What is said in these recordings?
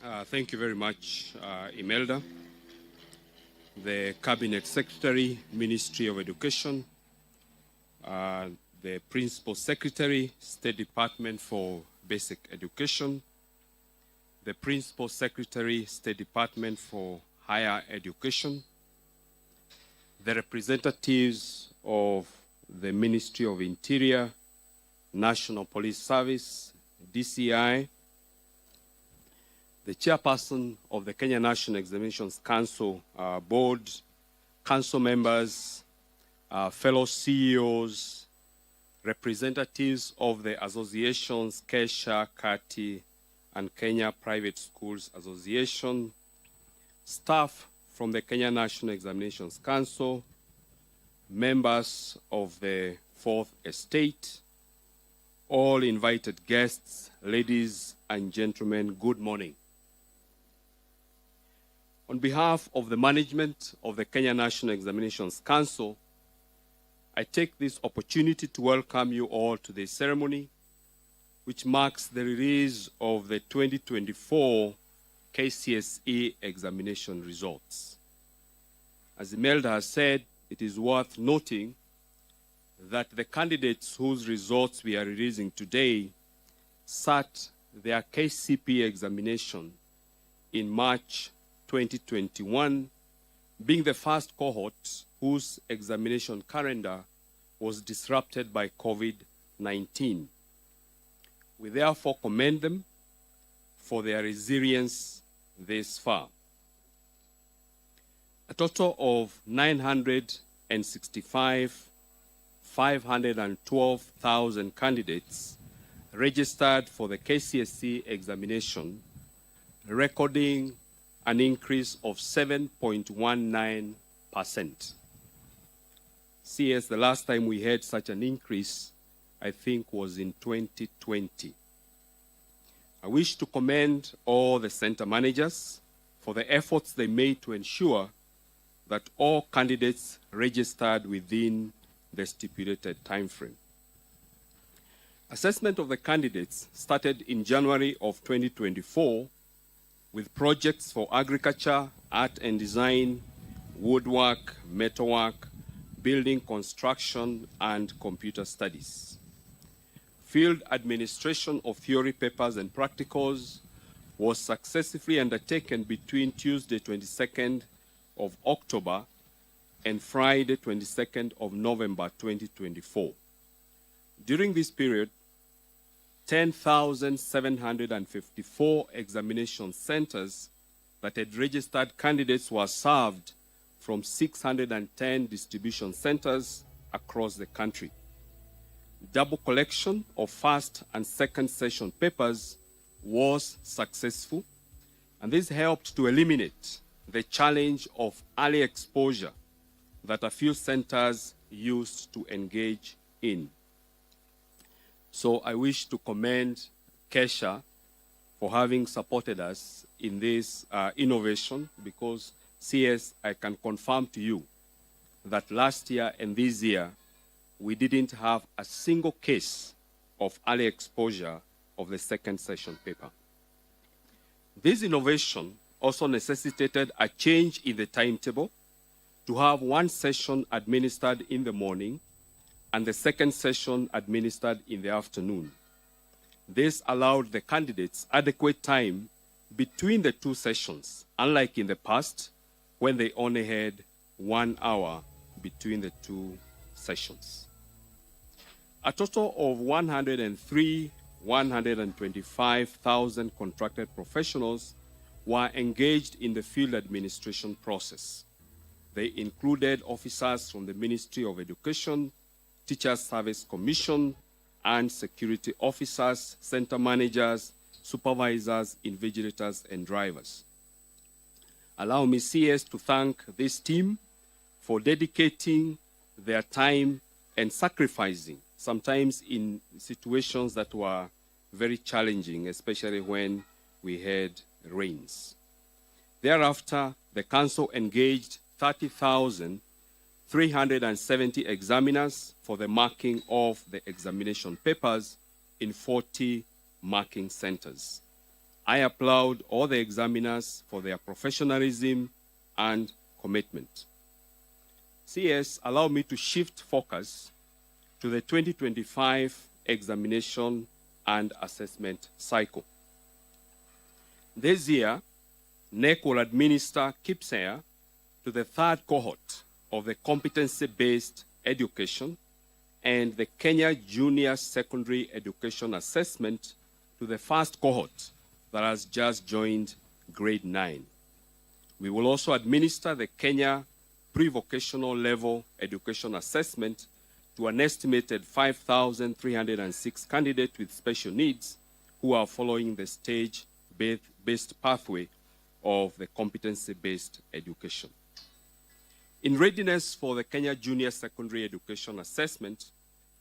Thank you very much, Imelda, the Cabinet Secretary, Ministry of Education, the Principal Secretary, State Department for Basic Education, the Principal Secretary, State Department for Higher Education, the representatives of the Ministry of Interior, National Police Service, DCI, the chairperson of the Kenya National Examinations Council Board, council members, fellow CEOs, representatives of the associations Kcse, Kcse, and Kenya Private Schools Association, staff from the Kenya National Examinations Council, members of the Fourth Estate, all invited guests, ladies and gentlemen, good morning. On behalf of the management of the Kenya National Examinations Council, I take this opportunity to welcome you all to this ceremony, which marks the release of the 2024 Kcse examination results. As Imelda has said, it is worth noting that the candidates whose results we are releasing today sat their KCPE examination in March 2021, being the first cohort whose examination calendar was disrupted by COVID-19. We therefore commend them for their resilience this far. A total of 512,000 candidates registered for the Kcse examination, recording an increase of 7.19%. CS, the last time we had such an increase, I think, was in 2020. I wish to commend all the center managers for the efforts they made to ensure that all candidates registered within the stipulated timeframe. Assessment of the candidates started in January of 2024 with projects for agriculture, art and design, woodwork, metalwork, building construction, and computer studies. Field administration of theory papers and practicals was successfully undertaken between Tuesday 22nd of October and Friday 22nd of November 2024. During this period, 10,754 examination centers that had registered candidates were served from 610 distribution centers across the country. Double collection of first and second session papers was successful, and this helped to eliminate the challenge of early exposure that a few centers used to engage in. So I wish to commend Kcse for having supported us in this innovation, because CS, I can confirm to you that last year and this year, we didn't have a single case of early exposure of the second session paper. This innovation also necessitated a change in the timetable to have one session administered in the morning and the second session administered in the afternoon. This allowed the candidates adequate time between the two sessions, unlike in the past when they only had 1 hour between the two sessions. A total of 125,000 contracted professionals were engaged in the field administration process. They included officers from the Ministry of Education, Teachers Service Commission, and security officers, center managers, supervisors, invigilators, and drivers. Allow me, CS, to thank this team for dedicating their time and sacrificing, sometimes in situations that were very challenging, especially when we had rains. Thereafter, the Council engaged 30,370 examiners for the marking of the examination papers in 40 marking centers. I applaud all the examiners for their professionalism and commitment. CS, allow me to shift focus to the 2025 examination and assessment cycle. This year, NEC will administer Kcse to the third cohort of the competency-based education and the Kenya Junior Secondary Education Assessment to the first cohort that has just joined grade 9. We will also administer the Kenya Pre-Vocational Level Education Assessment to an estimated 5,306 candidates with special needs who are following the stage-based pathway of the competency-based education. In readiness for the Kenya Junior Secondary Education Assessment,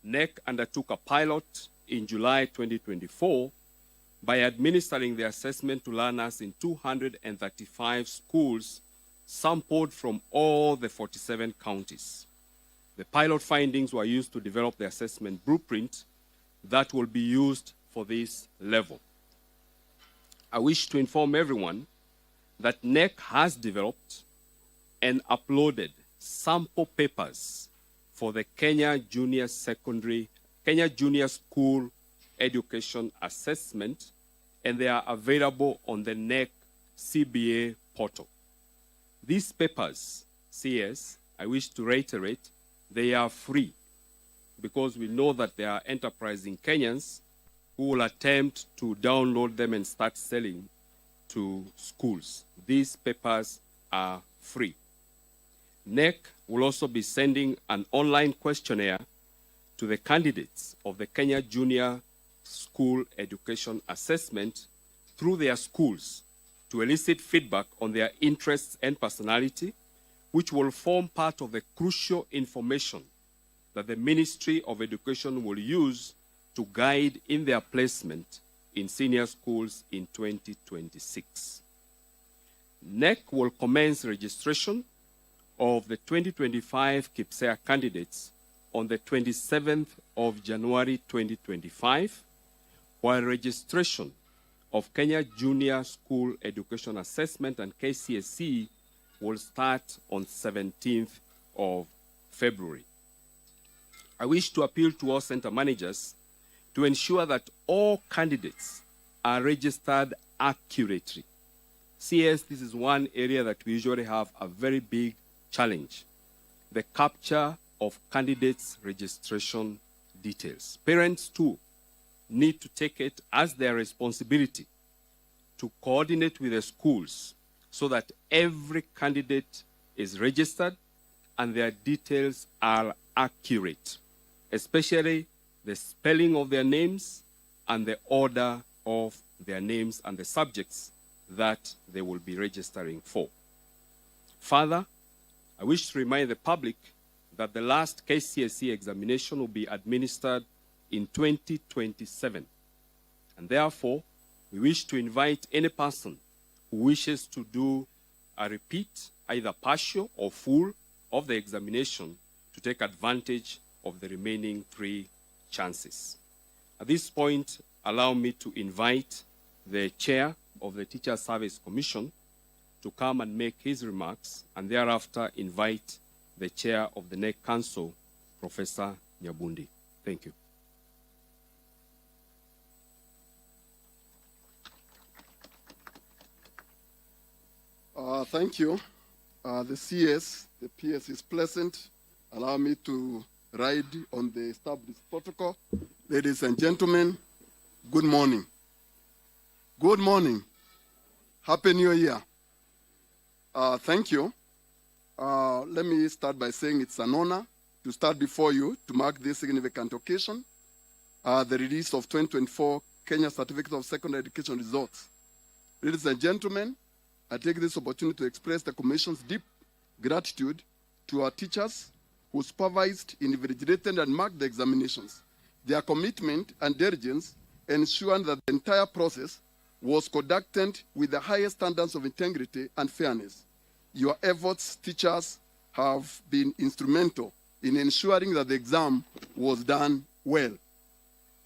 NEC undertook a pilot in July 2024 by administering the assessment to learners in 235 schools sampled from all the 47 counties. The pilot findings were used to develop the assessment blueprint that will be used for this level. I wish to inform everyone that NEC has developed and uploaded sample papers for the Kenya Junior School Education Assessment, and they are available on the NEC CBA portal. These papers, CS, I wish to reiterate, they are free because we know that there are enterprising Kenyans who will attempt to download them and start selling to schools. These papers are free. NEC will also be sending an online questionnaire to the candidates of the Kenya Junior School Education Assessment through their schools to elicit feedback on their interests and personality, which will form part of the crucial information that the Ministry of Education will use to guide in their placement in senior schools in 2026. NEC will commence registration of the 2025 Kcse candidates on the 27th of January 2025, while registration of Kenya Junior School Education Assessment and Kcse will start on 17th of February. I wish to appeal to all center managers to ensure that all candidates are registered accurately. CS, this is one area that we usually have a very big challenge: the capture of candidates' registration details. Parents, too, need to take it as their responsibility to coordinate with the schools so that every candidate is registered and their details are accurate, especially the spelling of their names and the order of their names and the subjects that they will be registering for. Further, I wish to remind the public that the last Kcse examination will be administered in 2027. And therefore, we wish to invite any person who wishes to do a repeat, either partial or full, of the examination to take advantage of the remaining 3 chances. At this point, allow me to invite the chair of the Teacher Service Commission to come and make his remarks, and thereafter invite the chair of the NEC Council, Professor Nyabundi. Thank you. Thank you. The CS, the PS is pleasant. Allow me to ride on the established protocol. Ladies and gentlemen, good morning. Good morning. Happy New Year. Thank you. Let me start by saying it's an honor to start before you to mark this significant occasion, the release of 2024 Kenya Certificate of Secondary Education results. Ladies and gentlemen, I take this opportunity to express the Commission's deep gratitude to our teachers who supervised, invigilated, and marked the examinations. Their commitment and diligence ensured that the entire process was conducted with the highest standards of integrity and fairness. Your efforts, teachers, have been instrumental in ensuring that the exam was done well.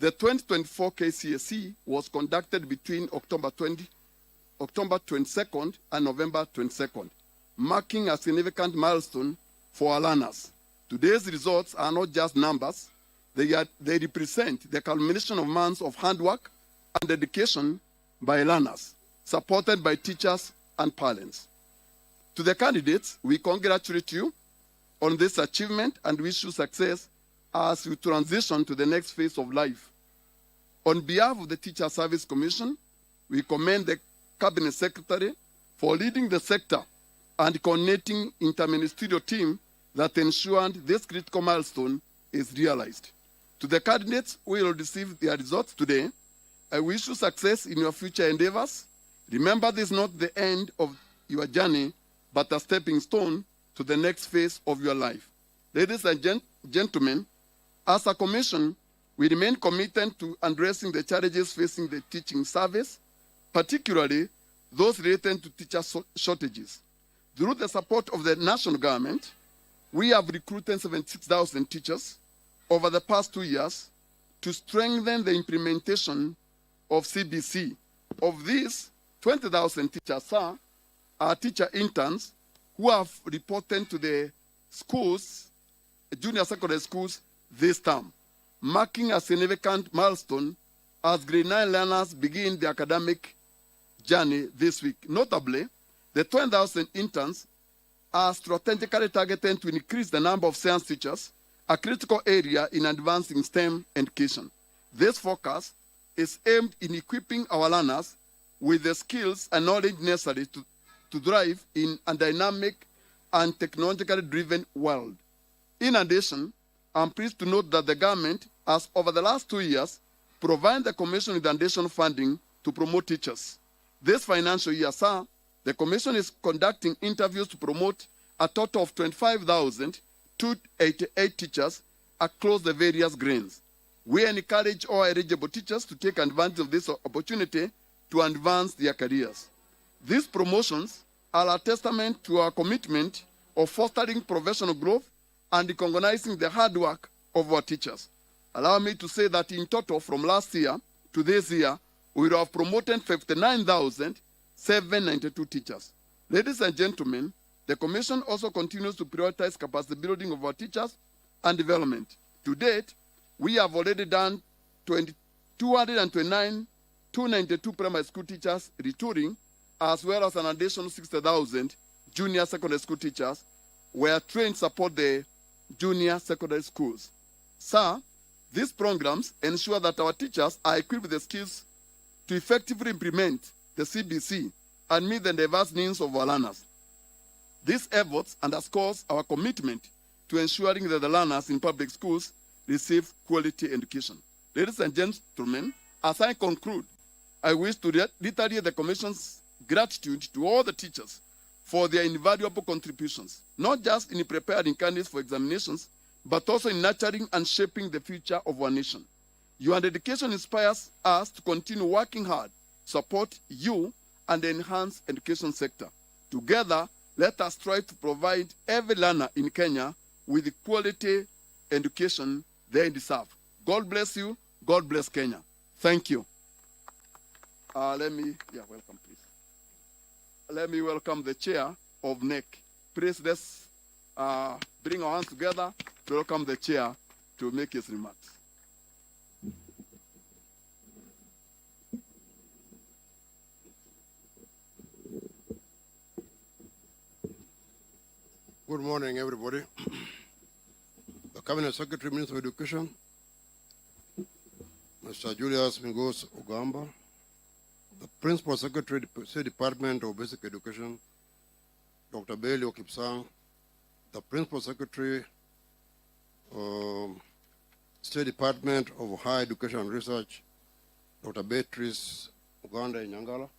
The 2024 Kcse was conducted between October 22nd and November 22nd, marking a significant milestone for our learners. Today's results are not just numbers, they represent the culmination of months of hard work and dedication by learners, supported by teachers and parents. To the candidates, we congratulate you on this achievement and wish you success as you transition to the next phase of life. On behalf of the Teacher Service Commission, we commend the Cabinet Secretary for leading the sector and coordinating interministerial team that ensured this critical milestone is realized. To the candidates who will receive their results today, I wish you success in your future endeavors. Remember, this is not the end of your journey, but a stepping stone to the next phase of your life. Ladies and gentlemen, as a commission, we remain committed to addressing the challenges facing the teaching service, particularly those related to teacher shortages. Through the support of the national government, we have recruited 76,000 teachers over the past 2 years to strengthen the implementation of CBC. Of these, 20,000 teachers are teacher interns who have reported to the schools, junior secondary schools, this term, marking a significant milestone as grade 9 learners begin their academic journey this week. Notably, the 20,000 interns are strategically targeted to increase the number of science teachers, a critical area in advancing STEM education. This focus is aimed in equipping our learners with the skills and knowledge necessary to thrive in a dynamic and technologically driven world. In addition, I'm pleased to note that the government has, over the last 2 years, provided the Commission with additional funding to promote teachers. This financial year, the Commission is conducting interviews to promote a total of 25,288 teachers across the various grades. We encourage all eligible teachers to take advantage of this opportunity to advance their careers. These promotions are a testament to our commitment of fostering professional growth and recognizing the hard work of our teachers. Allow me to say that in total, from last year to this year, we have promoted 59,792 teachers. Ladies and gentlemen, the Commission also continues to prioritize capacity building of our teachers and development. To date, we have already done 292 primary school teachers retouring, as well as an additional 60,000 junior secondary school teachers were trained to support the junior secondary schools. These programs ensure that our teachers are equipped with the skills to effectively implement the CBC and meet the diverse needs of our learners. These efforts underscores our commitment to ensuring that the learners in public schools receive quality education. Ladies and gentlemen, as I conclude, I wish to reiterate the Commission's gratitude to all the teachers for their invaluable contributions, not just in preparing candidates for examinations, but also in nurturing and shaping the future of our nation. Your dedication inspires us to continue working hard, support you, and enhance the education sector. Together, let us try to provide every learner in Kenya with the quality education they deserve. God bless you. God bless Kenya. Thank you. Welcome, please. Let me welcome the chair of NEC. Please, let's bring our hands together to welcome the chair to make his remarks. Good morning, everybody. The Cabinet Secretary, Minister of Education, Mr. Julius Mingos Ogamba, the Principal Secretary, State Department of Basic Education, Dr. Bailey Okipsang, the Principal Secretary, State Department of Higher Education and Research, Dr. Beatrice Uganda Nyangala,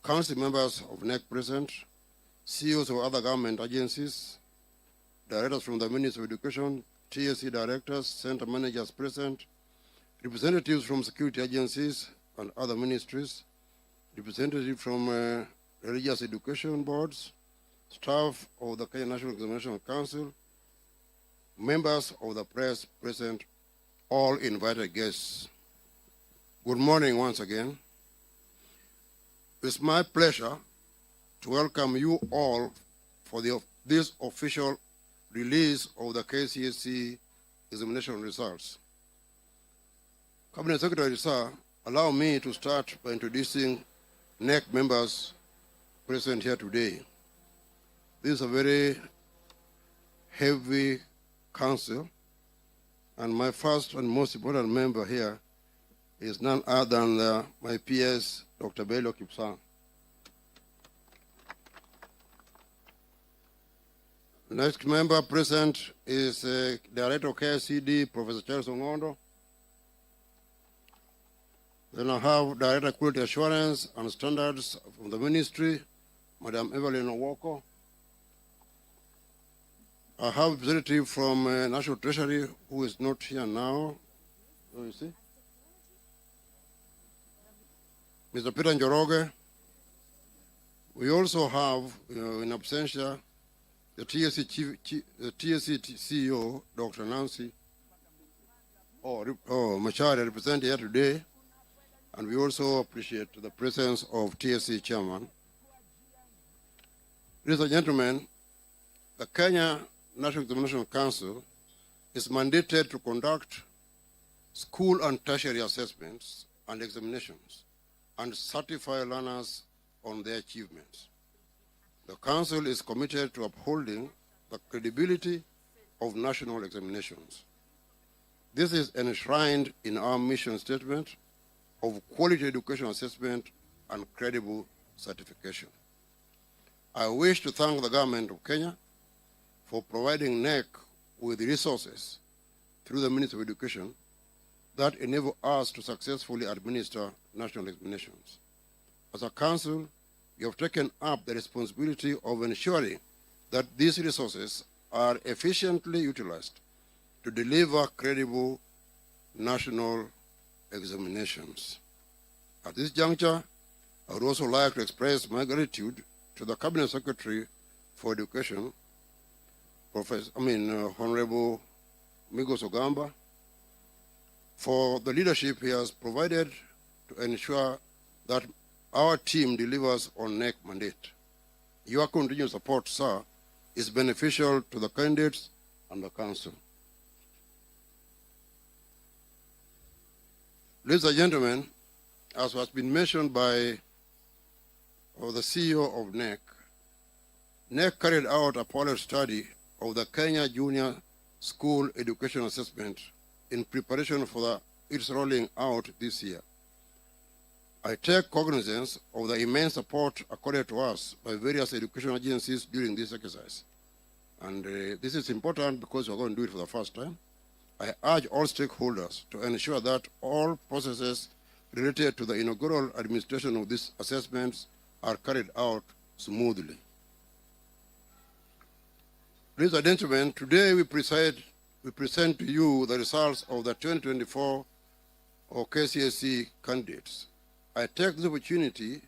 council members of NEC present, CEOs of other government agencies, directors from the Ministry of Education, Kcse directors, center managers present, representatives from security agencies and other ministries, representatives from religious education boards, staff of the Kenya National Examination Council, members of the press present, all invited guests. Good morning once again. It's my pleasure to welcome you all for this official release of the Kcse examination results. Cabinet Secretary, sir, allow me to start by introducing NEC members present here today. This is a very heavy council, and my first and most important member here is none other than my PS, Dr. Kcse. Next member present is Director of KCD, Professor Charles Ongondo. Then I have Director of Quality Assurance and Standards from the Ministry, Madam Evelyn Owoko. I have a representative from National Treasury who is not here now. Oh, you see? Mr. Peter Njoroge. We also have, in absentia, the Kcse CEO, Dr. Nancy Machari, represented here today. And we also appreciate the presence of Kcse Chairman. Ladies and gentlemen, the Kenya National Examination Council is mandated to conduct school and tertiary assessments and examinations and certify learners on their achievements. The Council is committed to upholding the credibility of national examinations. This is enshrined in our mission statement of quality education assessment and credible certification. I wish to thank the government of Kenya for providing NEC with resources through the Ministry of Education that enable us to successfully administer national examinations. As a council, we have taken up the responsibility of ensuring that these resources are efficiently utilized to deliver credible national examinations. At this juncture, I would also like to express my gratitude to the Cabinet Secretary for Education, Honorable Migos Ogamba, for the leadership he has provided to ensure that our team delivers on NEC mandate. Your continued support, sir, is beneficial to the candidates and the council. Ladies and gentlemen, as has been mentioned by the CEO of NEC, NEC carried out a pilot study of the Kenya Junior School Education Assessment in preparation for its rolling out this year. I take cognizance of the immense support accorded to us by various education agencies during this exercise. And this is important because we're going to do it for the first time. I urge all stakeholders to ensure that all processes related to the inaugural administration of these assessments are carried out smoothly. Ladies and gentlemen, today we present to you the results of the 2024 Kcse candidates. I take this opportunity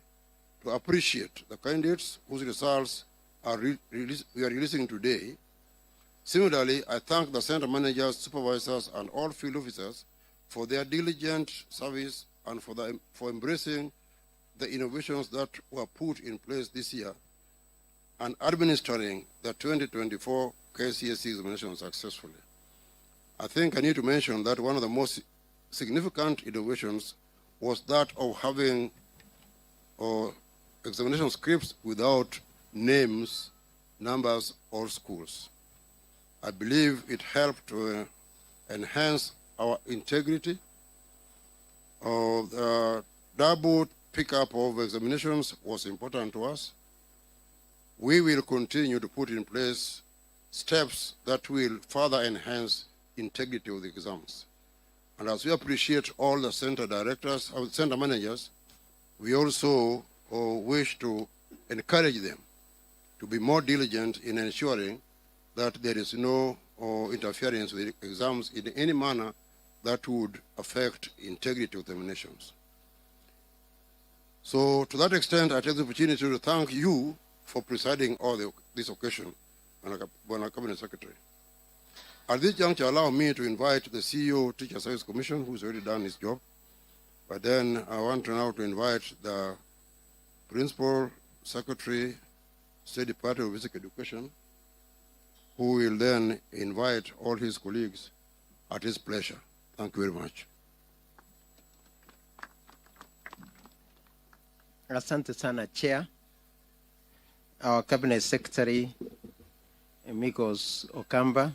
to appreciate the candidates whose results we are releasing today. Similarly, I thank the center managers, supervisors, and all field officers for their diligent service and for embracing the innovations that were put in place this year and administering the 2024 Kcse examination successfully. I think I need to mention that one of the most significant innovations was that of having examination scripts without names, numbers, or schools. I believe it helped to enhance our integrity. The double pickup of examinations was important to us. We will continue to put in place steps that will further enhance integrity of the exams. And as we appreciate all the center directors, center managers, we also wish to encourage them to be more diligent in ensuring that there is no interference with exams in any manner that would affect integrity of examinations. So to that extent, I take the opportunity to thank you for presiding over this occasion, Bwana Cabinet Secretary. At this juncture, allow me to invite the CEO Teacher Service Commission, who's already done his job. But then I want now to invite the Principal Secretary, State Department of Basic Education, who will then invite all his colleagues at his pleasure. Thank you very much. Asante sana, Chair. Our Cabinet Secretary, Amigos Okamba,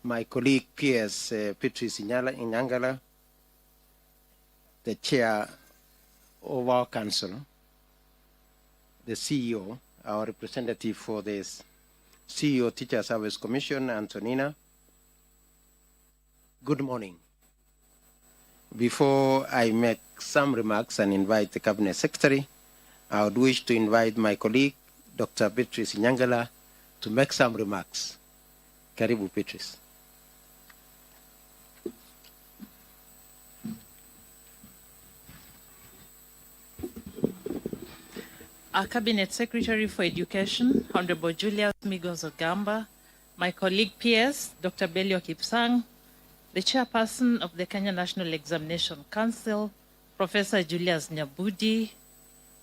my colleague Kcse Patrice Inyangala, the Chair of our Council, the CEO, our representative for this CEO Teacher Service Commission, Antonina. Good morning. Before I make some remarks and invite the Cabinet Secretary, I would wish to invite my colleague, Dr. Patrice Inyangala, to make some remarks. Karibu, Patrice. Our Cabinet Secretary for Education, Honorable Julius Migos Ogamba, my colleague PS, Dr. Belio Kipsang, the Chairperson of the Kenya National Examination Council, Professor Julius Nyabudi,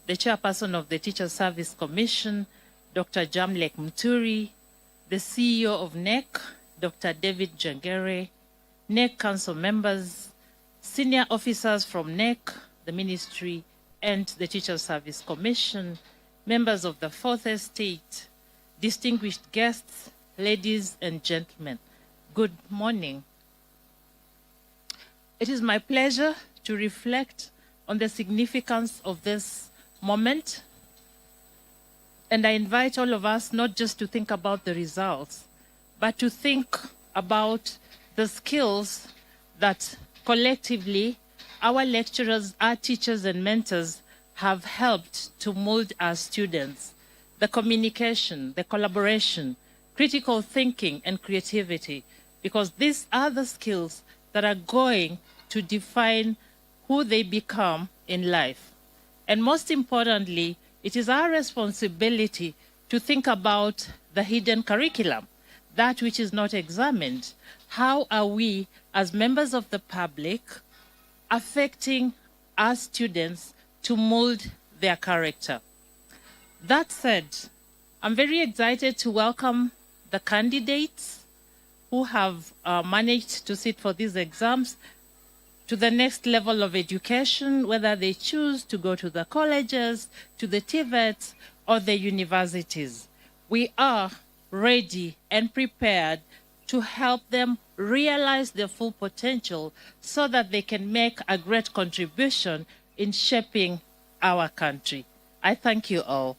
the Chairperson of the Teacher Service Commission, Dr. Jamlek Muturi, the CEO of NEC, Dr. David Jangere, NEC Council members, senior officers from NEC, the Ministry, and the Teacher Service Commission, members of the Fourth Estate, distinguished guests, ladies and gentlemen, good morning. It is my pleasure to reflect on the significance of this moment, and I invite all of us not just to think about the results, but to think about the skills that collectively our lecturers, our teachers and mentors have helped to mold our students. The communication, the collaboration, critical thinking and creativity, because these are the skills that are going to define who they become in life. And most importantly, it is our responsibility to think about the hidden curriculum, that which is not examined. How are we, as members of the public, affecting our students to mold their character? That said, I'm very excited to welcome the candidates who have managed to sit for these exams to the next level of education, whether they choose to go to the colleges, to the TVETs, or the universities. We are ready and prepared to help them realize their full potential so that they can make a great contribution in shaping our country. I thank you all.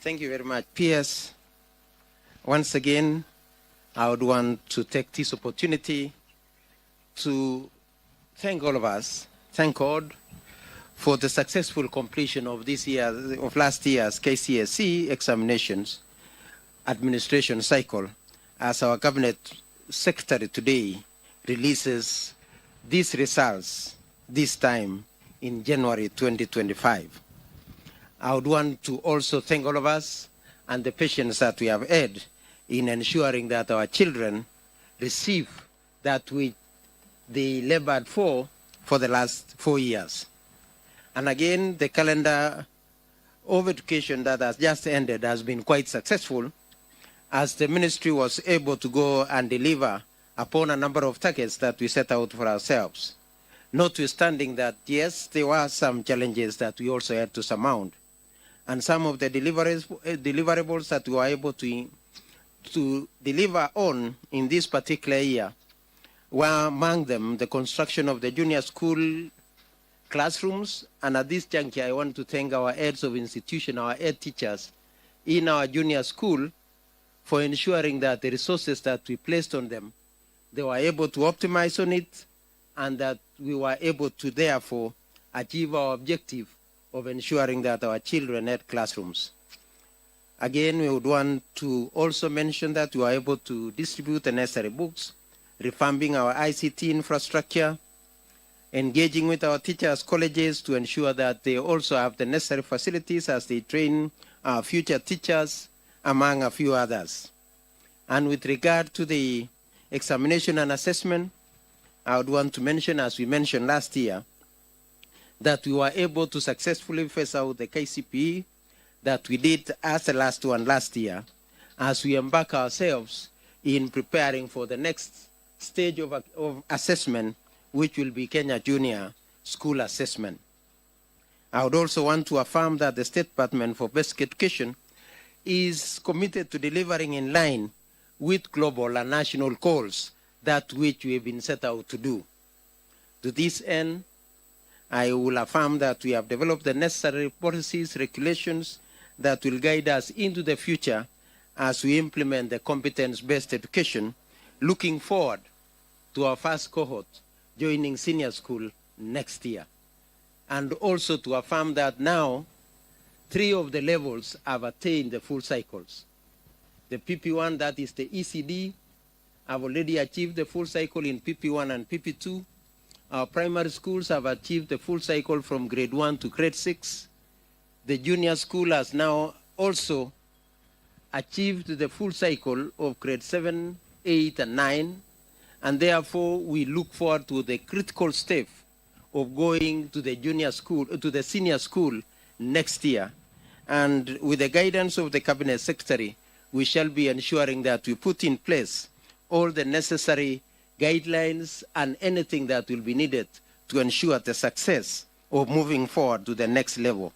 Thank you very much, PS. Once again, I would want to take this opportunity to thank all of us, thank God for the successful completion of last year's Kcse examinations administration cycle, as our Cabinet Secretary today releases these results this time in January 2025. I would want to also thank all of us and the patience that we have had in ensuring that our children receive that which they labored for the last 4 years. And again, the calendar of education that has just ended has been quite successful, as the ministry was able to go and deliver upon a number of targets that we set out for ourselves. Notwithstanding that, yes, there were some challenges that we also had to surmount. And some of the deliverables that we were able to deliver on in this particular year were among them the construction of the junior school classrooms. And at this juncture, I want to thank our heads of institution, our head teachers in our junior school for ensuring that the resources that we placed on them, they were able to optimize on it, and that we were able to therefore achieve our objective of ensuring that our children had classrooms. Again, we would want to also mention that we were able to distribute the necessary books revamping our ICT infrastructure, engaging with our teachers' colleges to ensure that they also have the necessary facilities as they train our future teachers, among a few others. And with regard to the examination and assessment, I would want to mention, as we mentioned last year, that we were able to successfully phase out the KCPE that we did as the last one last year, as we embark ourselves in preparing for the next stage of assessment, which will be Kenya Junior School Assessment. I would also want to affirm that the State Department for Basic Education is committed to delivering in line with global and national goals, that which we have been set out to do. To this end, I will affirm that we have developed the necessary policies, regulations that will guide us into the future as we implement the competence-based education, looking forward to our first cohort joining senior school next year. And also to affirm that now 3 of the levels have attained the full cycles. The PP1, that is the ECD, have already achieved the full cycle in PP1 and PP2. Our primary schools have achieved the full cycle from grade 1 to grade 6. The junior school has now also achieved the full cycle of grade 7, 8, and 9. And therefore, we look forward to the critical step of going to the junior school, to the senior school next year. And with the guidance of the Cabinet Secretary, we shall be ensuring that we put in place all the necessary guidelines and anything that will be needed to ensure the success of moving forward to the next level.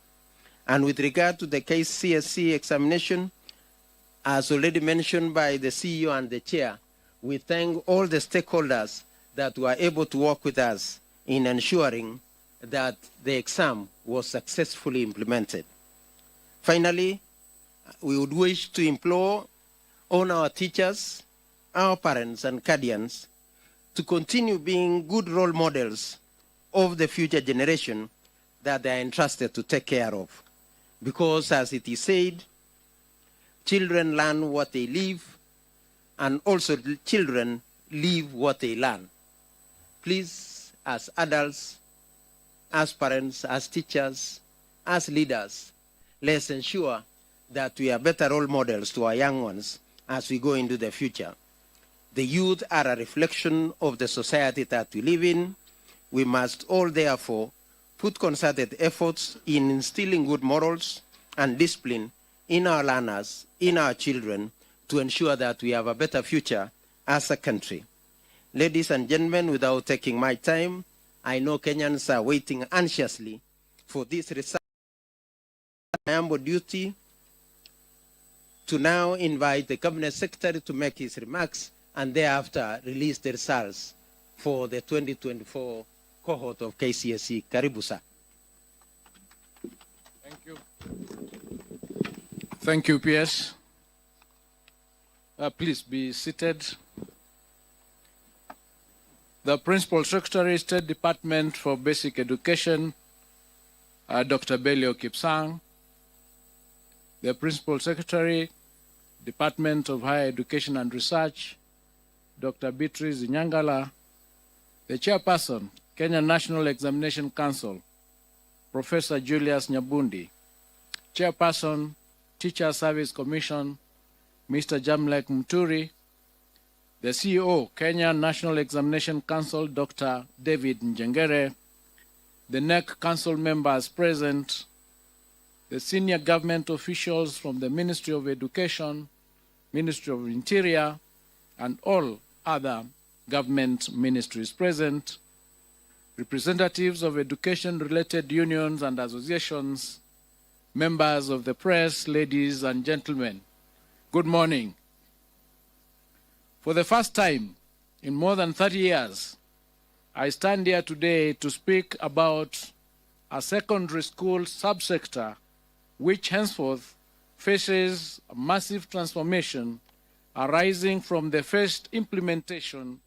And with regard to the Kcse examination, as already mentioned by the CEO and the Chair, we thank all the stakeholders that were able to work with us in ensuring that the exam was successfully implemented. Finally, we would wish to implore on our teachers, our parents and guardians to continue being good role models of the future generation that they are entrusted to take care of. Because as it is said, children learn what they live, and also children live what they learn. Please, as adults, as parents, as teachers, as leaders, let's ensure that we are better role models to our young ones as we go into the future. The youth are a reflection of the society that we live in. We must all therefore put concerted efforts in instilling good morals and discipline in our learners, in our children, to ensure that we have a better future as a country. Ladies and gentlemen, without taking my time, I know Kenyans are waiting anxiously for this result. My humble duty to now invite the Cabinet Secretary to make his remarks and thereafter release the results for the 2024 cohort of Kcse. Karibu, sir. Thank you. Thank you, PS. Please be seated. The Principal Secretary, State Department for Basic Education, Dr. Belio Kcse. The Principal Secretary, Department of Higher Education and Research, Dr. Beatrice Nyangala. The Chairperson, Kenya National Examination Council, Professor Julius Nyabundi. Chairperson, Teacher Service Commission, Mr. Jamlek Muturi. The CEO, Kenya National Examination Council, Dr. David Njengere. The NEC Council members present, the senior government officials from the Ministry of Education, Ministry of Interior, and all other government ministries present, representatives of education-related unions and associations, members of the press, ladies and gentlemen, good morning. For the first time in more than 30 years, I stand here today to speak about a secondary school subsector which henceforth faces a massive transformation arising from the first implementation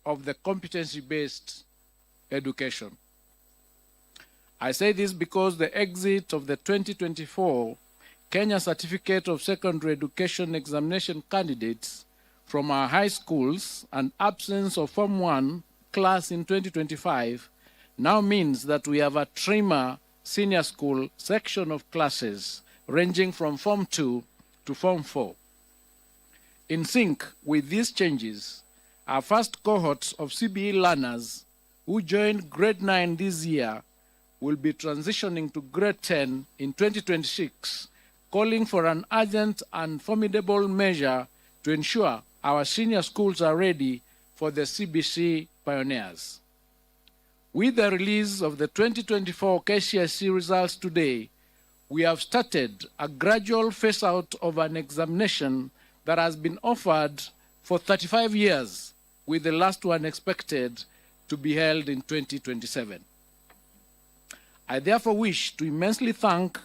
of the competency-based education. I say this because the exit of the 2024 Kenya Certificate of Secondary Education Examination candidates from our high schools and absence of Form 1 class in 2025 now means that we have a trimmer senior school section of classes ranging from Form 2 to Form 4. In sync with these changes, our first cohort of CBE learners who joined grade 9 this year will be transitioning to grade 10 in 2026, calling for an urgent and formidable measure to ensure our senior schools are ready for the CBC pioneers. With the release of the 2024 Kcse results today, we have started a gradual phase-out of an examination that has been offered for 35 years, with the last one expected to be held in 2027. I therefore wish to immensely thank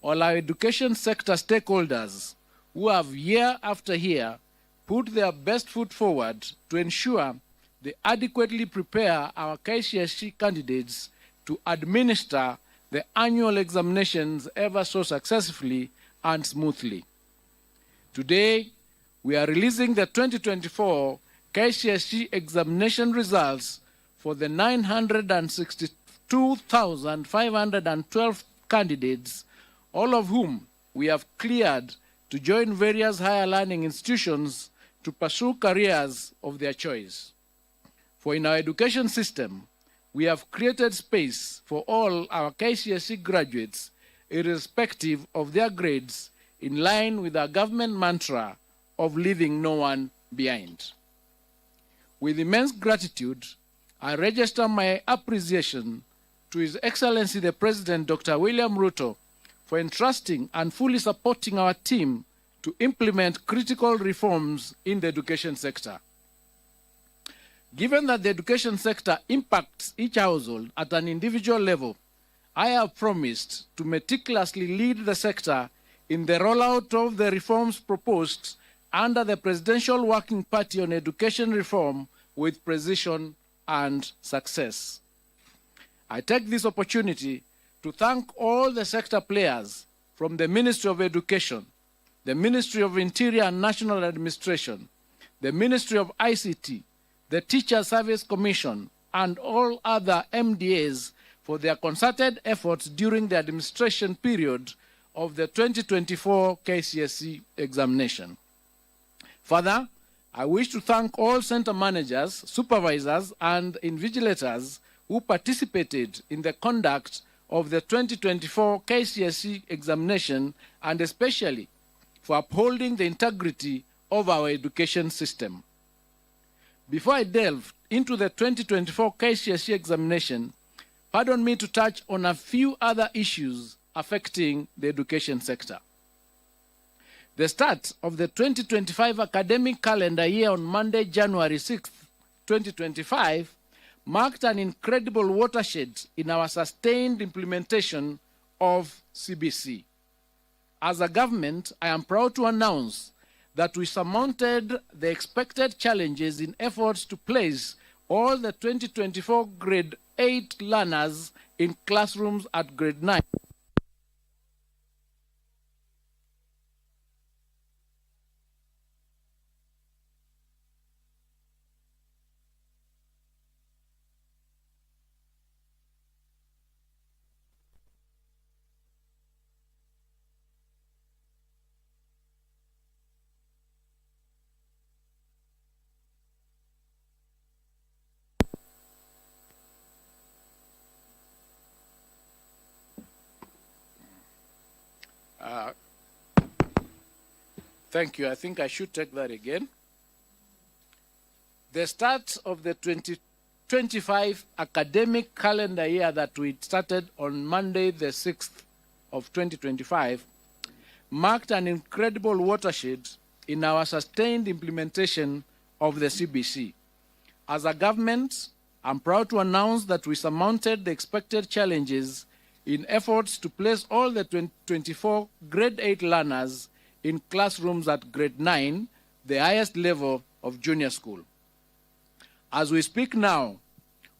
all our education sector stakeholders who have year after year put their best foot forward to ensure they adequately prepare our Kcse candidates to administer the annual examinations ever so successfully and smoothly. Today, we are releasing the 2024 Kcse examination results for the 962,512 candidates, all of whom we have cleared to join various higher learning institutions to pursue careers of their choice. For in our education system, we have created space for all our Kcse graduates, irrespective of their grades, in line with our government mantra of leaving no one behind. With immense gratitude, I register my appreciation to His Excellency the President, Dr. William Ruto, for entrusting and fully supporting our team to implement critical reforms in the education sector. Given that the education sector impacts each household at an individual level, I have promised to meticulously lead the sector in the rollout of the reforms proposed under the Presidential Working Party on Education Reform with precision and success. I take this opportunity to thank all the sector players from the Ministry of Education, the Ministry of Interior and National Administration, the Ministry of ICT, the Teacher Service Commission, and all other MDAs for their concerted efforts during the administration period of the 2024 Kcse examination. Further, I wish to thank all center managers, supervisors, and invigilators who participated in the conduct of the 2024 Kcse examination, and especially for upholding the integrity of our education system. Before I delve into the 2024 Kcse examination, pardon me to touch on a few other issues affecting the education sector. The start of the 2025 academic calendar year on Monday, January 6, 2025, marked an incredible watershed in our sustained implementation of CBC. As a government, I am proud to announce that we surmounted the expected challenges in efforts to place all the 2024 grade 8 learners in classrooms at grade 9. Thank you. I think I should take that again. The start of the 2025 academic calendar year that we started on Monday, the 6th of 2025, marked an incredible watershed in our sustained implementation of the CBC. As a government, I'm proud to announce that we surmounted the expected challenges in efforts to place all the 2024 grade 8 learners in classrooms at grade 9, the highest level of junior school. As we speak now,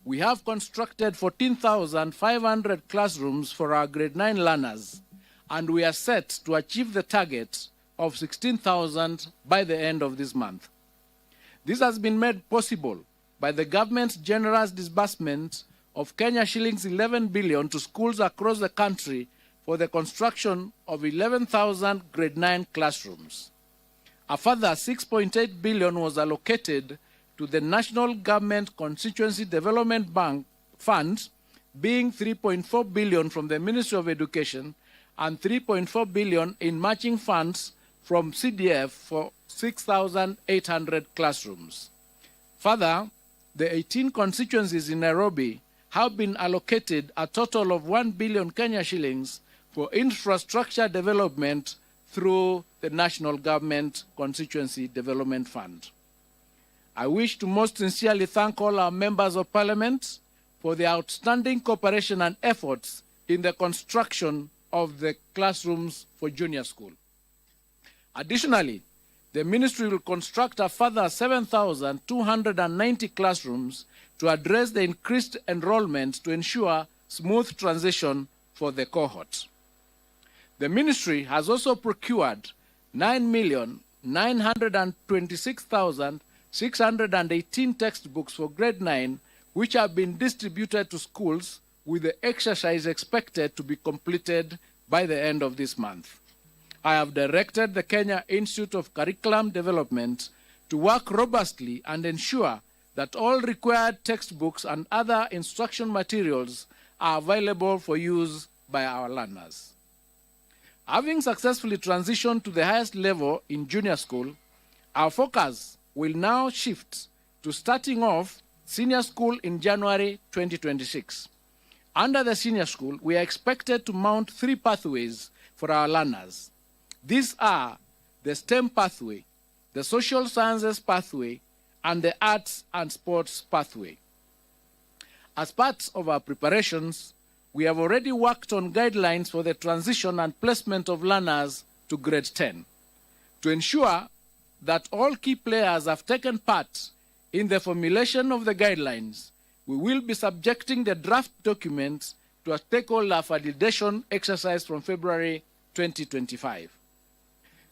we have constructed 14,500 classrooms for our grade 9 learners, and we are set to achieve the target of 16,000 by the end of this month. This has been made possible by the government's generous disbursement of Kenya shillings 11 billion to schools across the country for the construction of 11,000 grade 9 classrooms. A further 6.8 billion was allocated to the National Government Constituency Development Bank Fund, being 3.4 billion from the Ministry of Education and 3.4 billion in matching funds from CDF for 6,800 classrooms. Further, the 18 constituencies in Nairobi have been allocated a total of 1 billion Kenya shillings for infrastructure development through the National Government Constituency Development Fund. I wish to most sincerely thank all our members of Parliament for their outstanding cooperation and efforts in the construction of the classrooms for junior school. Additionally, the ministry will construct a further 7,290 classrooms to address the increased enrollment to ensure smooth transition for the cohort. The ministry has also procured 9,926,618 textbooks for grade 9, which have been distributed to schools, with the exercise expected to be completed by the end of this month. I have directed the Kenya Institute of Curriculum Development to work robustly and ensure that all required textbooks and other instruction materials are available for use by our learners. Having successfully transitioned to the highest level in junior school, our focus will now shift to starting off senior school in January 2026. Under the senior school, we are expected to mount 3 pathways for our learners. These are the STEM pathway, the social sciences pathway, and the arts and sports pathway. As part of our preparations, we have already worked on guidelines for the transition and placement of learners to grade 10. To ensure that all key players have taken part in the formulation of the guidelines, we will be subjecting the draft documents to a stakeholder validation exercise from February 2025.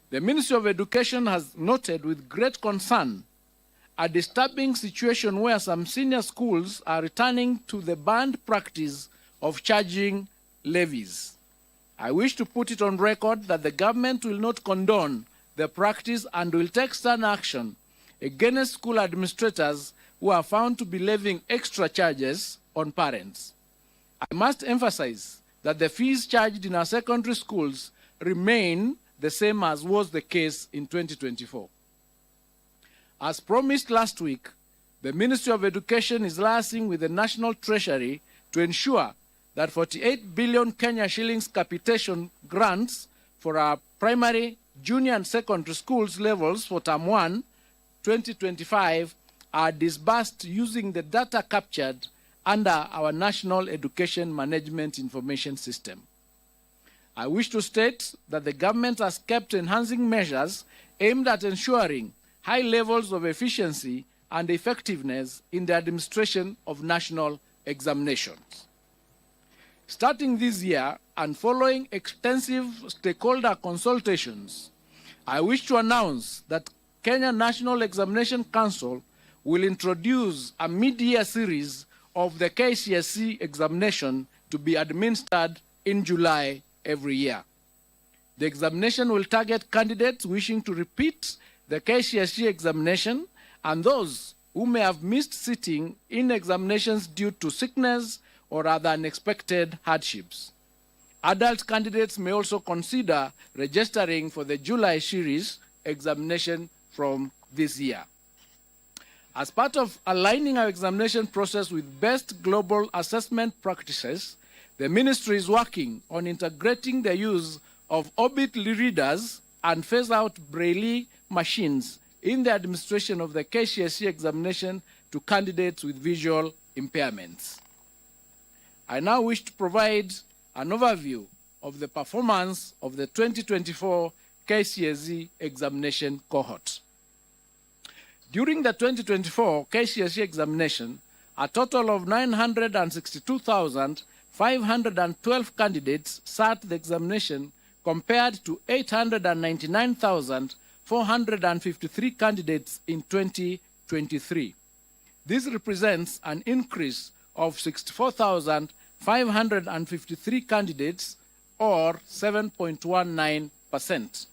The Ministry of Education has noted with great concern a disturbing situation where some senior schools are returning to the banned practice of charging levies. I wish to put it on record that the government will not condone the practice and will take stern action against school administrators who are found to be levying extra charges on parents. I must emphasize that the fees charged in our secondary schools remain the same as was the case in 2024. As promised last week, the Ministry of Education is liaising with the National Treasury to ensure that 48 billion Kenya shillings capitation grants for our primary, junior and secondary schools levels for Term 1, 2025 are disbursed using the data captured under our National Education Management Information System. I wish to state that the government has kept enhancing measures aimed at ensuring high levels of efficiency and effectiveness in the administration of national examinations. Starting this year and following extensive stakeholder consultations, I wish to announce that Kenya National Examination Council will introduce a mid-year series of the Kcse examination to be administered in July every year. The examination will target candidates wishing to repeat the Kcse examination and those who may have missed sitting in examinations due to sickness or other unexpected hardships. Adult candidates may also consider registering for the July series examination from this year. As part of aligning our examination process with best global assessment practices, the ministry is working on integrating the use of orbit readers and phase out Braille machines in the administration of the Kcse examination to candidates with visual impairments. I now wish to provide an overview of the performance of the 2024 Kcse examination cohort. During the 2024 Kcse examination, a total of 962,512 candidates sat the examination compared to 899,453 candidates in 2023. 2023. This represents an increase of 64,553 candidates, or 7.19%.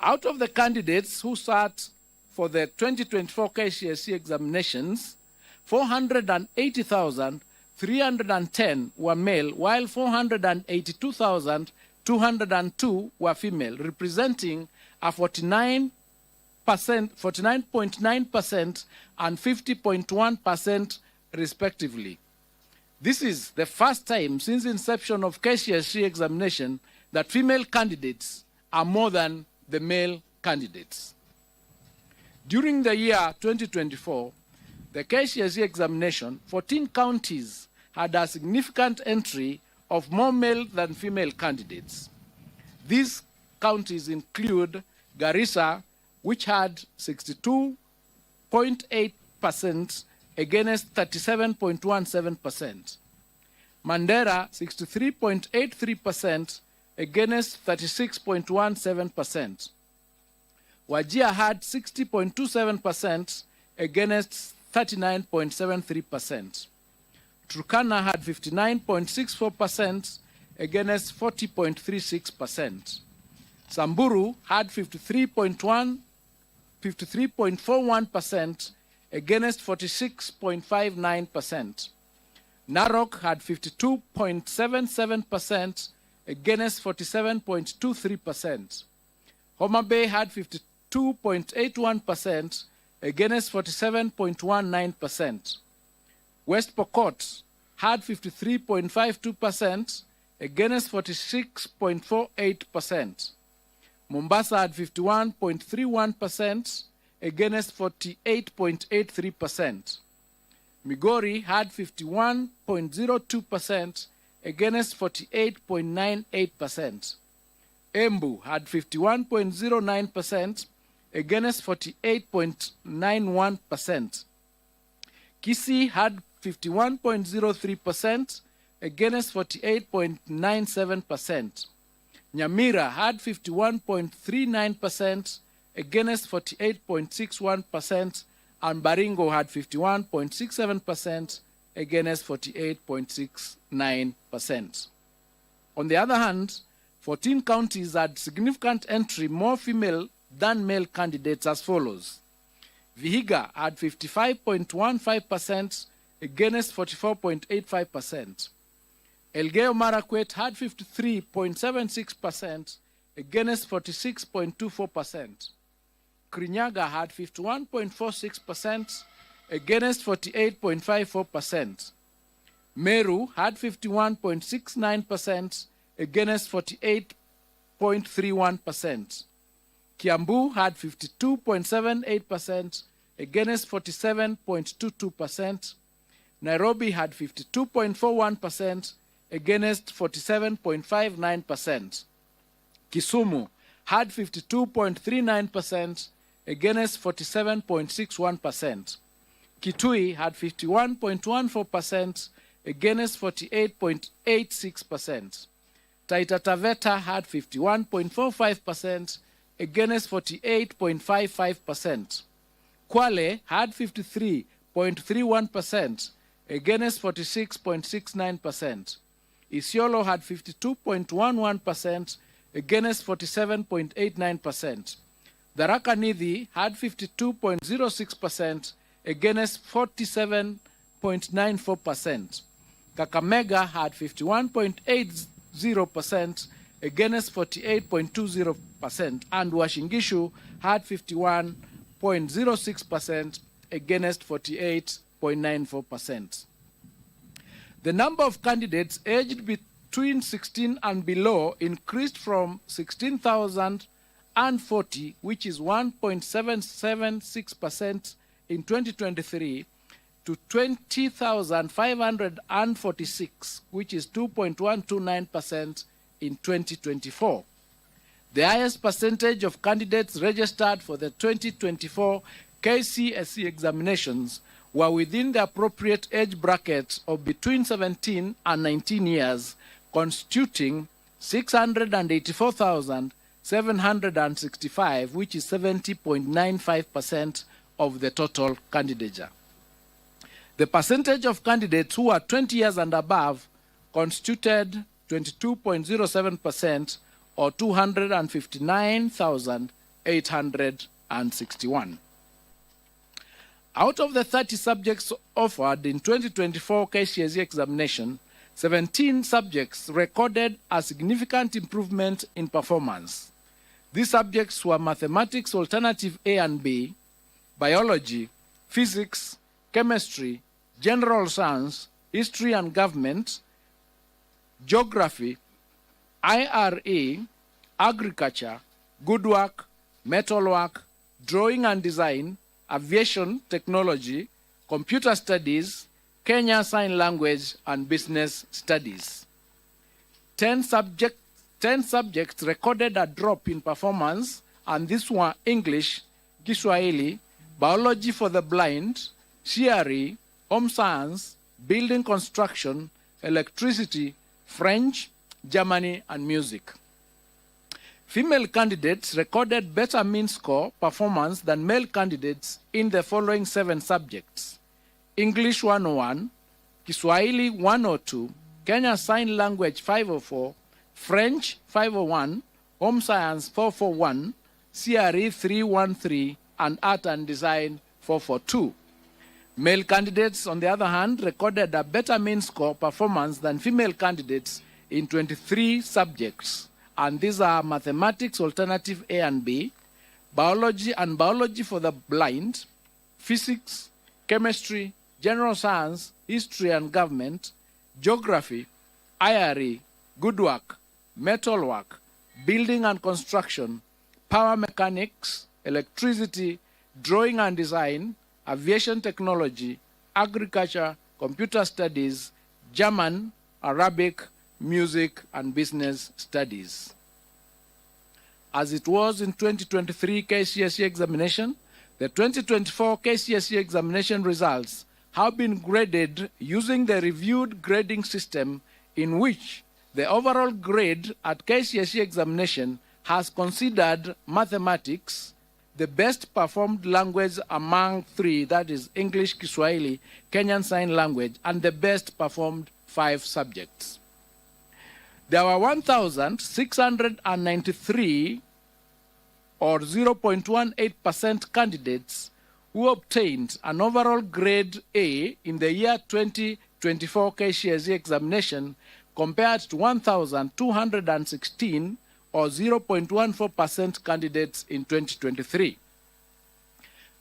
Out of the candidates who sat for the 2024 Kcse examinations, 480,310 were male, while 482,202 were female, representing a 49.9% and 50.1% respectively. This is the first time since inception of Kcse examination that female candidates are more than the male candidates. During the year 2024, the Kcse examination, 14 counties had a significant entry of more male than female candidates. These counties include Garissa, which had 62.8% against 37.17%. Mandera, 63.83% against 36.17%. Wajir had 60.27% against 39.73%. Turkana had 59.64% against 40.36%. Samburu had 53.41% against 46.59%. Narok had 52.77% against 47.23%. Homa Bay had 52.81% against 47.19%. West Pokot had 53.52% against 46.48%. Mombasa had 51.31% against 48.83%. Migori had 51.02% against 48.98%. Embu had 51.09% against 48.91%. Kcse had 51.03% against 48.97%. Nyamira had 51.39% against 48.61%, and Baringo had 51.67% against 48.69%. On the other hand, 14 counties had significant entry more female than male candidates as follows. Vihiga had 55.15% against 44.85%. Elgeyo Marakwet had 53.76% against 46.24%. Kirinyaga had 51.46% against 48.54%. Meru had 51.69% against 48.31%. Kiambu had 52.78% against 47.22%. Nairobi had 52.41% against 47.59%. Kisumu had 52.39% against 47.61%. Kitui had 51.14% against 48.86%. Taita Taveta had 51.45% against 48.55%. Kwale had 53.31% against 46.69%. Isiolo had 52.11% against 47.89%. Tharaka Nithi had 52.06% against 47.94%. Kakamega had 51.80% against 48.20%, and Uasin Gishu had 51.06% against 48.94%. The number of candidates aged between 16 and below increased from 16,040, which is 1.776% in 2023, to 20,546, which is 2.129% in 2024. The highest percentage of candidates registered for the 2024 Kcse examinations were within the appropriate age bracket of between 17 and 19 years, constituting 684,765, which is 70.95% of the total candidature. The percentage of candidates who are 20 years and above constituted 22.07%, or 259,861. Out of the 30 subjects offered in 2024 Kcse examination, 17 subjects recorded a significant improvement in performance. These subjects were mathematics alternative A and B, biology, physics, chemistry, general science, history and government, geography, IRA, agriculture, woodwork, metalwork, drawing and design, aviation technology, computer studies, Kenya Sign Language, and business studies. 10 subjects recorded a drop in performance, and these were English, Kiswahili, biology for the blind, CRE, home science, building construction, electricity, French, Germany, and music. Female candidates recorded better mean score performance than male candidates in the following 7 subjects: English 101, Kiswahili 102, Kenya Sign Language 504, French 501, Home Science 441, CRE 313, and Art and Design 442. Male candidates, on the other hand, recorded a better mean score performance than female candidates in 23 subjects, and these are mathematics alternative A and B, biology and biology for the blind, physics, chemistry, general science, history and government, geography, IRE, woodwork, metalwork, building and construction, power mechanics, electricity, drawing and design, aviation technology, agriculture, computer studies, German, Arabic, music, and business studies. As it was in 2023 Kcse examination, the 2024 Kcse examination results have been graded using the reviewed grading system, in which the overall grade at Kcse examination has considered mathematics the best performed language among 3, that is English, Kiswahili, Kenyan Sign Language, and the best performed 5 subjects. There were 1,693, or 0.18% candidates who obtained an overall grade A in the year 2024 Kcse examination, compared to 1,216, or 0.14% candidates in 2023.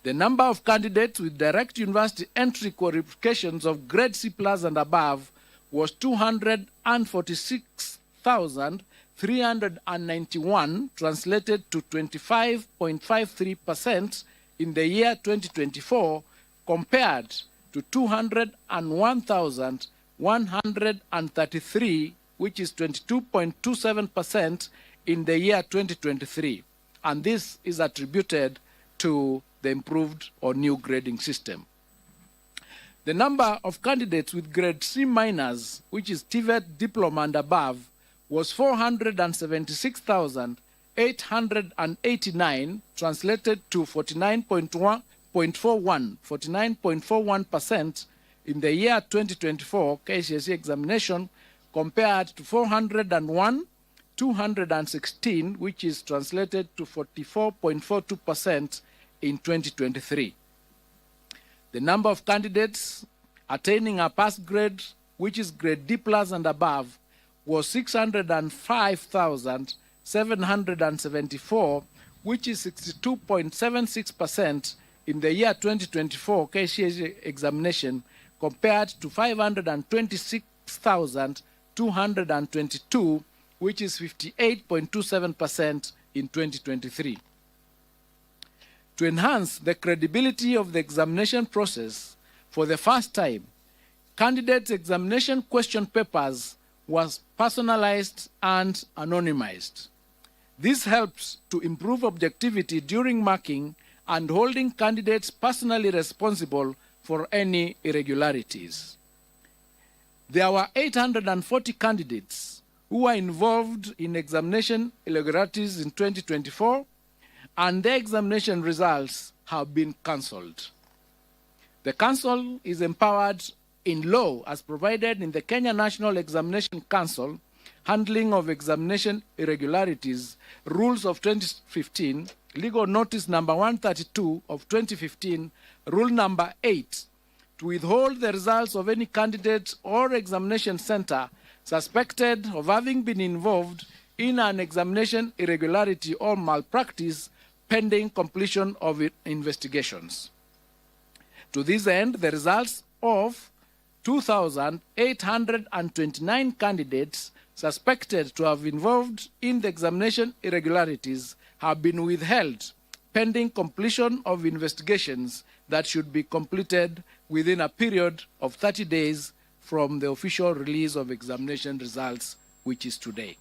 The number of candidates with direct university entry qualifications of grade C+ and above was 246,391, translated to 25.53% in the year 2024, compared to 201,133, which is 22.27% in the year 2023. And this is attributed to the improved or new grading system. The number of candidates with grade C-, which is TVET diploma and above, was 476,889, translated to 49.41% in the year 2024 Kcse examination, compared to 401,216, which is translated to 44.42% in 2023. The number of candidates attaining a pass grade, which is grade D+ and above, was 605,774, which is 62.76% in the year 2024 Kcse examination, compared to 526,222, which is 58.27% in 2023. To enhance the credibility of the examination process, for the first time, candidates' examination question papers was personalized and anonymized. This helps to improve objectivity during marking and holding candidates personally responsible for any irregularities. There were 840 candidates who were involved in examination irregularities in 2024, and their examination results have been cancelled. The Council is empowered in law as provided in the Kenya National Examination Council Handling of Examination Irregularities Rules of 2015, Legal Notice number 132 of 2015, Rule number 8, to withhold the results of any candidate or examination center suspected of having been involved in an examination irregularity or malpractice pending completion of investigations. To this end, the results of 2,829 candidates suspected to have involved in the examination irregularities have been withheld pending completion of investigations that should be completed within a period of 30 days from the official release of examination results, which is today.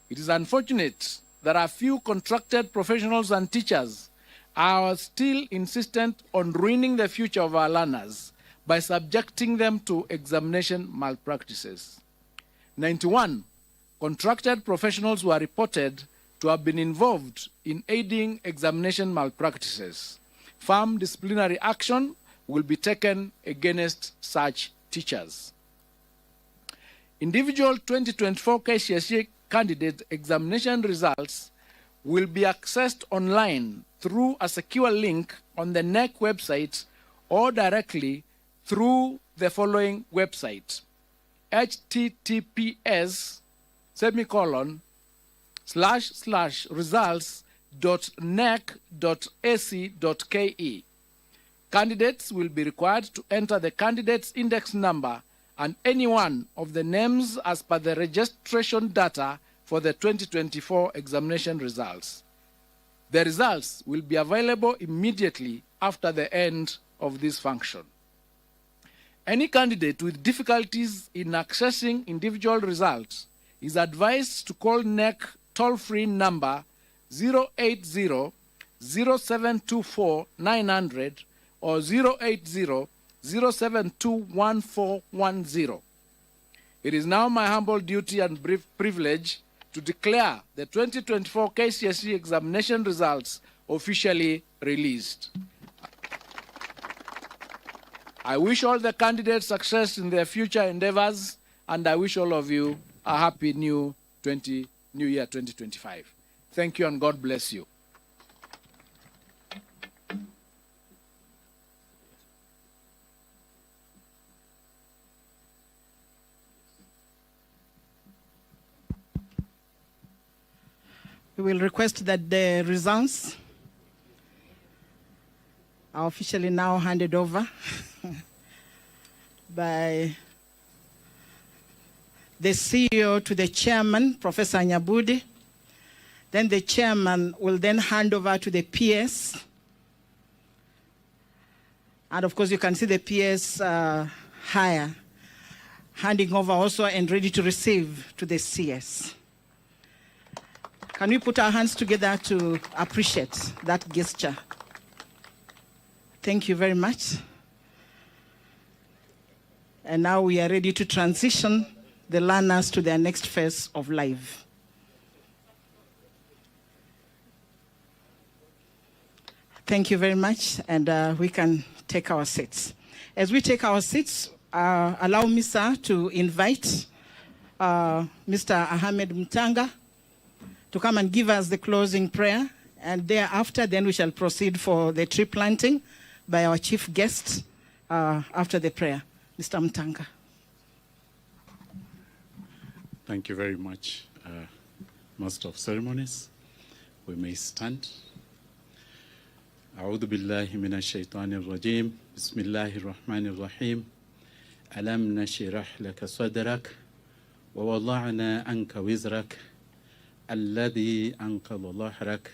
It is unfortunate that a few contracted professionals and teachers are still insistent on ruining the future of our learners by subjecting them to examination malpractices. 91 contracted professionals were reported to have been involved in aiding examination malpractices. Firm disciplinary action will be taken against such teachers. Individual 2024 Kcse candidate examination results will be accessed online through a secure link on the NEC website or directly through the following website: https://results.nec.ac.ke. Candidates will be required to enter the candidate's index number and any one of the names as per the registration data for the 2024 examination results. The results will be available immediately after the end of this function. Any candidate with difficulties in accessing individual results is advised to call NEC toll-free number 080-0724-900 or 080-0721-410. It is now my humble duty and privilege to declare the 2024 Kcse examination results officially released. I wish all the candidates success in their future endeavors, and I wish all of you a happy new year 2025. Thank you and God bless you. We will request that the results are officially now handed over by the CEO to the chairman, Professor Nyabudi. Then the chairman will then hand over to the PS. And of course, you can see the PS higher, handing over also and ready to receive to the CS. Can we put our hands together to appreciate that gesture? Thank you very much. And now we are ready to transition the learners to their next phase of life. Thank you very much, and we can take our seats. As we take our seats, allow me, sir, to invite Mr. Ahmed Mutanga to come and give us the closing prayer, and thereafter then we shall proceed for the tree planting by our chief guest after the prayer. Mr. Mutanga. Thank you very much, Master of Ceremonies. We may stand. أعوذ بالله من الشيطان الرجيم بسم الله الرحمن الرحيم ألم نشرح لك صدرك ووضعنا عنك وزرك الذي أنقض ظهرك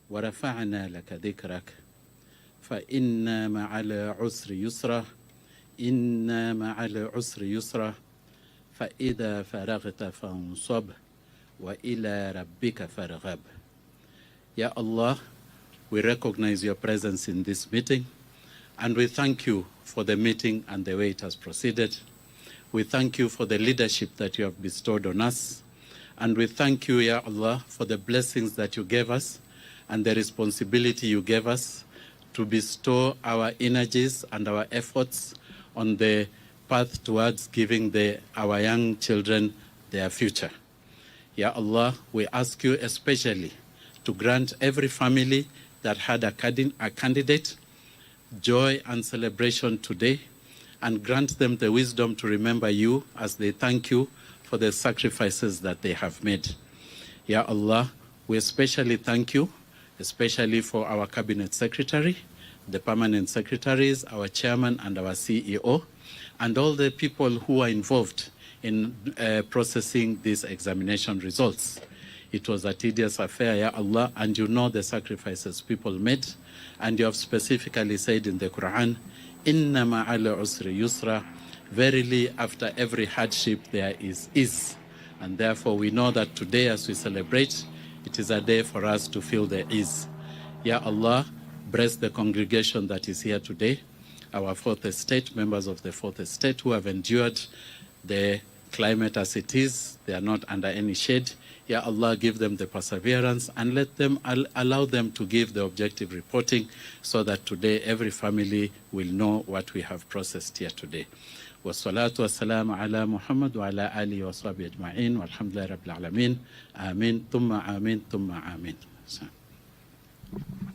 ورفعنا لك ذكرك فإن مع العسر يسرا إن مع العسر يسرا فإذا فرغت فانصب وإلى ربك فارغب. Ya Allah, we recognize your presence in this meeting, and we thank you for the meeting and the way it has proceeded. We thank you for the leadership that you have bestowed on us, and we thank you, Ya Allah, for the blessings that you gave us and the responsibility you gave us, to bestow our energies and our efforts on the path towards giving our young children their future. Ya Allah, we ask you especially to grant every family that had a candidate joy and celebration today, and grant them the wisdom to remember you as they thank you for the sacrifices that they have made. Ya Allah, we especially thank you, especially for our cabinet secretary, the permanent secretaries, our chairman and our CEO, and all the people who are involved in processing these examination results. It was a tedious affair, Ya Allah, and you know the sacrifices people made, and you have specifically said in the Quran, Inna ma'ala usri yusra, verily after every hardship there is ease. And therefore we know that today as we celebrate, it is a day for us to feel the ease. Ya Allah, bless the congregation that is here today, our fourth estate, members of the fourth estate who have endured the climate as it is. They are not under any shade. Ya Allah, give them the perseverance and let them allow them to give the objective reporting so that today every family will know what we have processed here today. Wassalatu wassalamu ala Muhammad wa ala alihi wa sahbihi ajma'in walhamdulillahi rabbil alamin. Amin, thumma amin, thumma amin.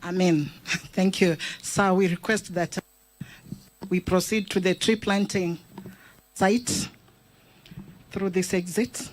Amen. Thank you. Sir, we request that we proceed to the tree planting site through this exit.